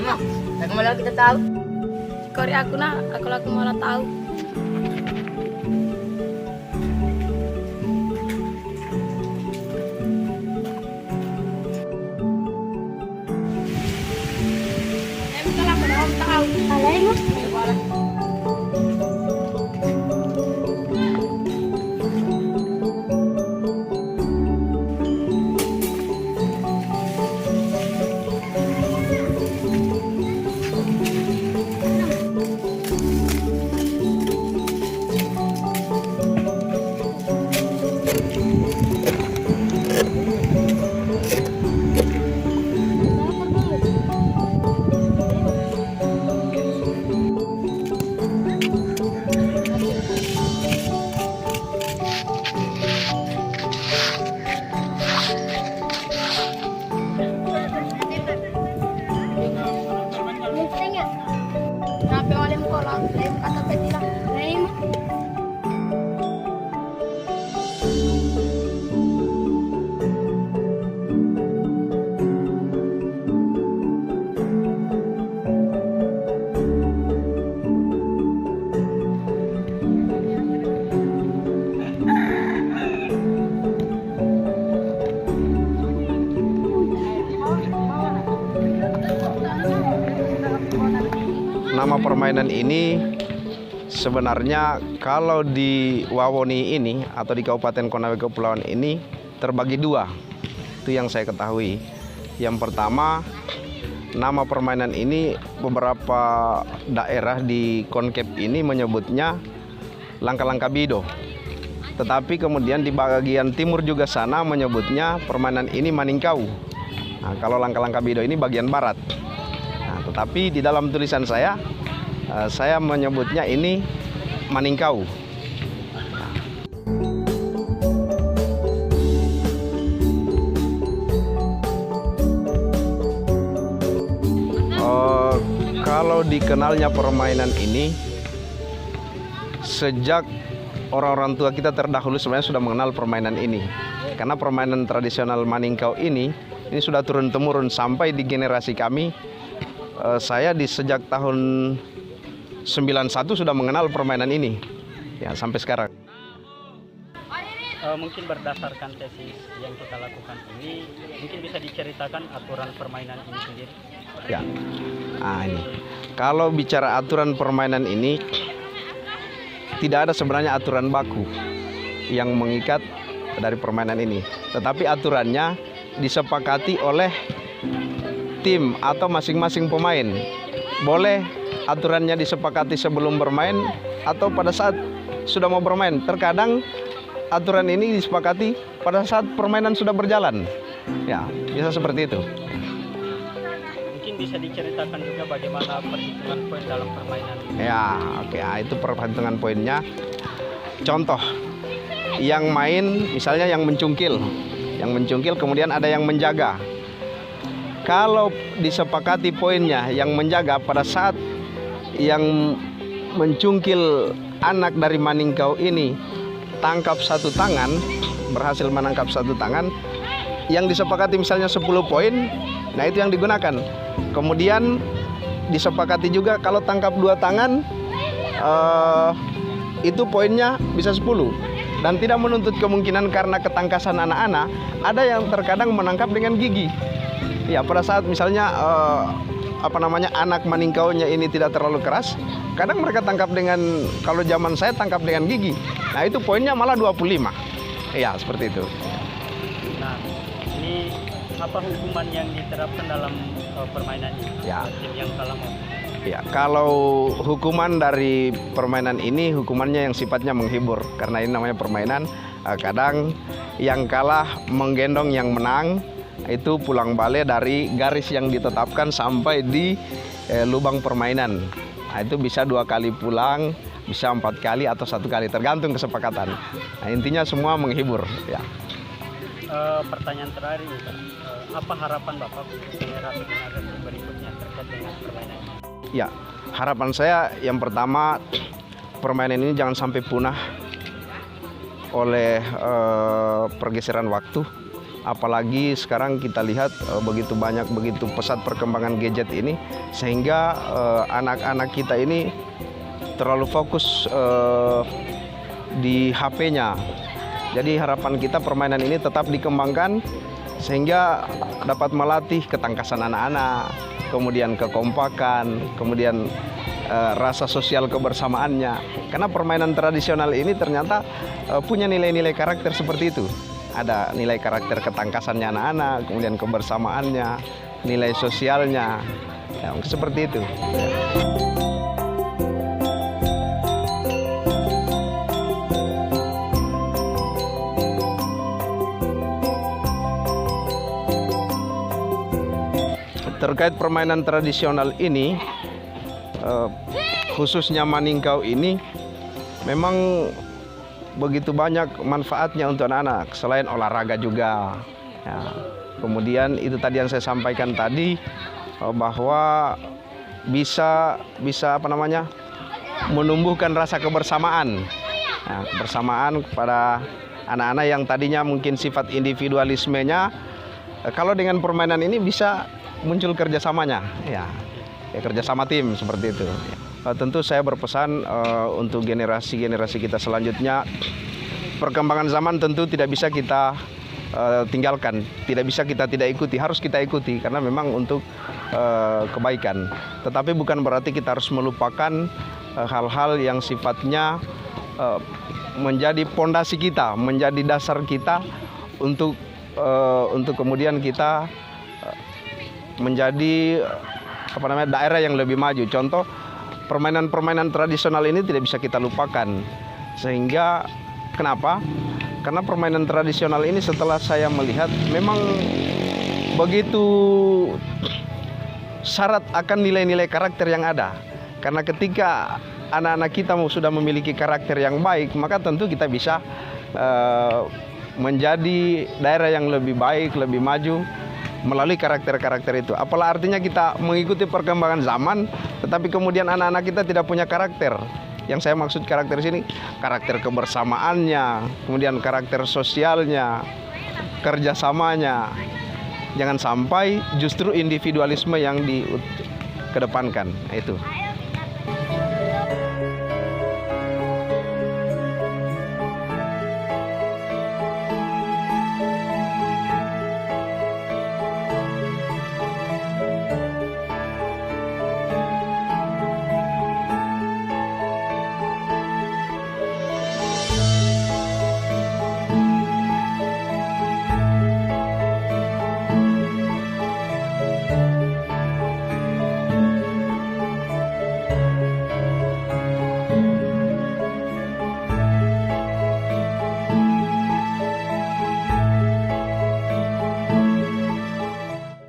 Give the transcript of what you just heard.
mah. Tak malah kita tahu. Kori aku laku malah tahu. Alay mo. Kenapa oleh mo lang? Lain kata peti lang. Lain mo. Nama permainan ini sebenarnya kalau di Wawoni ini atau di Kabupaten Konawe Kepulauan ini terbagi dua. Itu yang saya ketahui. Yang pertama, nama permainan ini beberapa daerah di Konkep ini menyebutnya langka-langka bido. Tetapi kemudian di bagian timur juga sana menyebutnya permainan ini maningkau. Nah, kalau langka-langka bido ini bagian barat. Nah, tetapi di dalam tulisan saya menyebutnya ini maningkau. Kalau dikenalnya permainan ini sejak orang-orang tua kita terdahulu sebenarnya sudah mengenal permainan ini. Karena permainan tradisional maningkau ini sudah turun-temurun sampai di generasi kami. Saya sejak tahun 91 sudah mengenal permainan ini. Ya, sampai sekarang. Mungkin berdasarkan tesis yang kita lakukan ini, mungkin bisa diceritakan aturan permainan ini sendiri. Ya. Nah, ini. Kalau bicara aturan permainan ini, tidak ada sebenarnya aturan baku yang mengikat dari permainan ini. Tetapi aturannya disepakati oleh tim atau masing-masing pemain. Boleh aturannya disepakati sebelum bermain atau pada saat sudah mau bermain. Terkadang aturan ini disepakati pada saat permainan sudah berjalan. Ya, bisa seperti itu. Mungkin bisa diceritakan juga bagaimana perhitungan poin dalam permainan ini. Ya, oke. Nah, itu perhitungan poinnya. Contoh, yang main misalnya yang mencungkil. Yang mencungkil kemudian ada yang menjaga. Kalau disepakati poinnya yang menjaga pada saat yang mencungkil anak dari maningkau ini tangkap satu tangan, berhasil menangkap satu tangan, yang disepakati misalnya 10 poin, nah itu yang digunakan. Kemudian disepakati juga kalau tangkap 2 tangan, itu poinnya bisa 10. Dan tidak menuntut kemungkinan karena ketangkasan anak-anak, ada yang terkadang menangkap dengan gigi. Ya, pada saat misalnya anak maningkaunya ini tidak terlalu keras, kadang mereka tangkap dengan, kalau zaman saya tangkap dengan gigi. Nah, itu poinnya malah 25. Ya, seperti itu. Nah, ini apa hukuman yang diterapkan dalam permainan ini? Ya. Tim yang kalah mau. Ya, kalau hukuman dari permainan ini hukumannya yang sifatnya menghibur karena ini namanya permainan. Kadang yang kalah menggendong yang menang, itu pulang balik dari garis yang ditetapkan sampai di lubang permainan. Nah, itu bisa 2 kali pulang, bisa 4 kali atau 1 kali, tergantung kesepakatan. Nah, intinya semua menghibur. Ya. Pertanyaan terakhir ini, apa harapan Bapak untuk generasi berikutnya terkait dengan permainan ini? Ya, harapan saya yang pertama, permainan ini jangan sampai punah oleh pergeseran waktu Apalagi sekarang kita lihat begitu banyak, begitu pesat perkembangan gadget ini, sehingga anak-anak kita ini terlalu fokus di HP-nya. Jadi harapan kita permainan ini tetap dikembangkan sehingga dapat melatih ketangkasan anak-anak, kemudian kekompakan, kemudian rasa sosial kebersamaannya. Karena permainan tradisional ini ternyata punya nilai-nilai karakter seperti itu. Ada nilai karakter ketangkasannya anak-anak, kemudian kebersamaannya, nilai sosialnya, ya, seperti itu. Terkait permainan tradisional ini, khususnya maningkau ini, memang begitu banyak manfaatnya untuk anak-anak, selain olahraga juga. Ya. Kemudian itu tadi yang saya sampaikan tadi, bahwa bisa menumbuhkan rasa kebersamaan, ya, kebersamaan kepada anak-anak yang tadinya mungkin sifat individualismenya, kalau dengan permainan ini bisa muncul kerjasamanya, ya kerjasama tim seperti itu. Tentu saya berpesan untuk generasi-generasi kita selanjutnya, perkembangan zaman tentu tidak bisa kita tinggalkan, tidak bisa kita tidak ikuti, harus kita ikuti karena memang untuk kebaikan. Tetapi bukan berarti kita harus melupakan hal-hal yang sifatnya menjadi pondasi kita, menjadi dasar kita untuk kemudian kita menjadi daerah yang lebih maju. Contoh, permainan-permainan tradisional ini tidak bisa kita lupakan. Sehingga kenapa? Karena permainan tradisional ini setelah saya melihat memang begitu syarat akan nilai-nilai karakter yang ada. Karena ketika anak-anak kita sudah memiliki karakter yang baik, maka tentu kita bisa menjadi daerah yang lebih baik, lebih maju melalui karakter-karakter itu. Apalah artinya kita mengikuti perkembangan zaman, tetapi kemudian anak-anak kita tidak punya karakter. Yang saya maksud karakter sini, karakter kebersamaannya, kemudian karakter sosialnya, kerjasamanya. Jangan sampai justru individualisme yang dikedepankan. Itu.